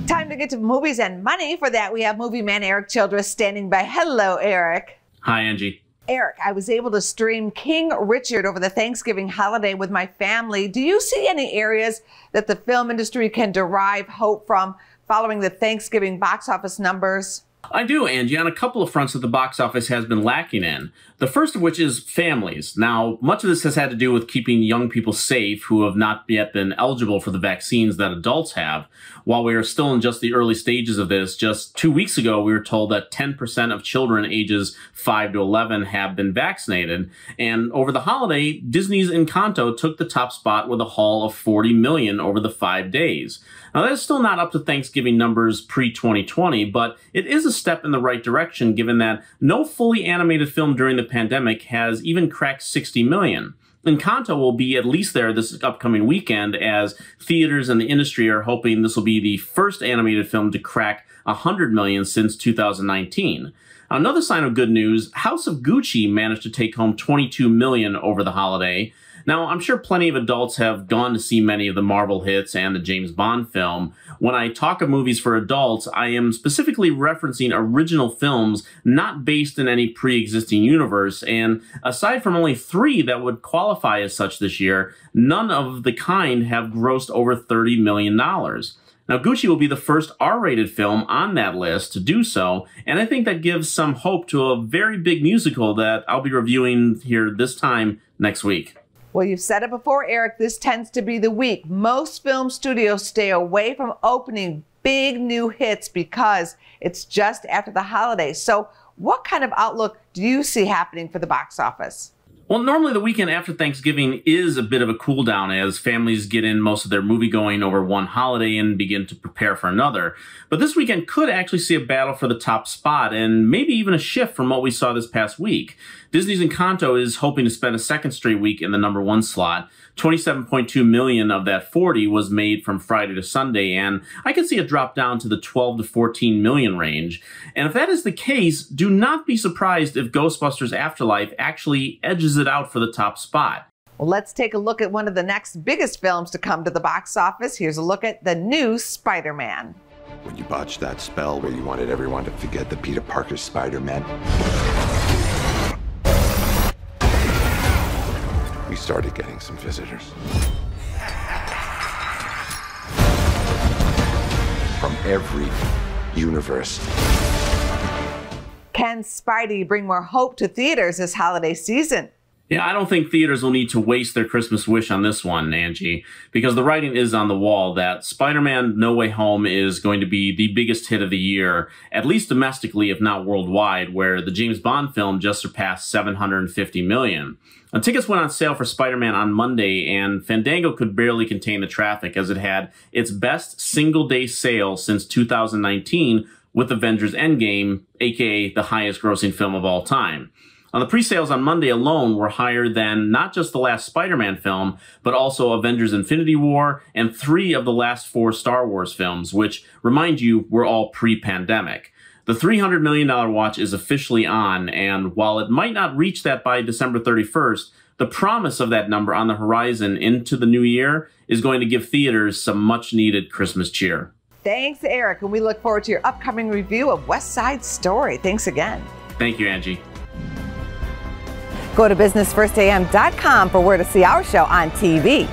Time to get to movies and money. For that, we have movie man Eric Childress standing by. Hello, Eric. Hi, Angie. Eric, I was able to stream King Richard over the Thanksgiving holiday with my family. Do you see any areas that the film industry can derive hope from following the Thanksgiving box office numbers? I do, Angie, on a couple of fronts that the box office has been lacking in. The first of which is families. Now, much of this has had to do with keeping young people safe who have not yet been eligible for the vaccines that adults have. While we are still in just the early stages of this, just 2 weeks ago, we were told that 10% of children ages 5 to 11 have been vaccinated. And over the holiday, Disney's Encanto took the top spot with a haul of 40 million over the 5 days. Now, that is still not up to Thanksgiving numbers pre-2020, but it is a step in the right direction given that no fully animated film during the pandemic has even cracked 60 million. Encanto will be at least there this upcoming weekend, as theaters and the industry are hoping this will be the first animated film to crack 100 million since 2019. Another sign of good news, House of Gucci managed to take home 22 million over the holiday. Now, I'm sure plenty of adults have gone to see many of the Marvel hits and the James Bond film. When I talk of movies for adults, I am specifically referencing original films not based in any pre-existing universe, and aside from only 3 that would qualify as such this year, none of the kind have grossed over $30 million. Now, Gucci will be the first R-rated film on that list to do so, and I think that gives some hope to a very big musical that I'll be reviewing here this time next week. Well, you've said it before, Eric, this tends to be the week most film studios stay away from opening big new hits because it's just after the holidays. So what kind of outlook do you see happening for the box office? Well, normally the weekend after Thanksgiving is a bit of a cool down as families get in most of their movie going over one holiday and begin to prepare for another. But this weekend could actually see a battle for the top spot and maybe even a shift from what we saw this past week. Disney's Encanto is hoping to spend a second straight week in the #1 slot. 27.2 million of that 40 was made from Friday to Sunday, and I could see a drop down to the 12 to 14 million range. And if that is the case, do not be surprised if Ghostbusters Afterlife actually edges it out for the top spot. Well, let's take a look at one of the next biggest films to come to the box office. Here's a look at the new Spider-Man. When you botched that spell where you wanted everyone to forget that Peter Parker's Spider-Man, we started getting some visitors. From every universe. Can Spidey bring more hope to theaters this holiday season? Yeah, I don't think theaters will need to waste their Christmas wish on this one, Angie, because the writing is on the wall that Spider-Man No Way Home is going to be the biggest hit of the year, at least domestically, if not worldwide, where the James Bond film just surpassed 750 million. Now, tickets went on sale for Spider-Man on Monday, and Fandango could barely contain the traffic as it had its best single-day sale since 2019 with Avengers Endgame, aka the highest grossing film of all time. Now, the pre-sales on Monday alone were higher than not just the last Spider-Man film, but also Avengers Infinity War and 3 of the last 4 Star Wars films, which, remind you, were all pre-pandemic. The $300 million watch is officially on, and while it might not reach that by December 31st, the promise of that number on the horizon into the new year is going to give theaters some much-needed Christmas cheer. Thanks, Eric, and we look forward to your upcoming review of West Side Story. Thanks again. Thank you, Angie. Go to businessfirstam.com for where to see our show on TV.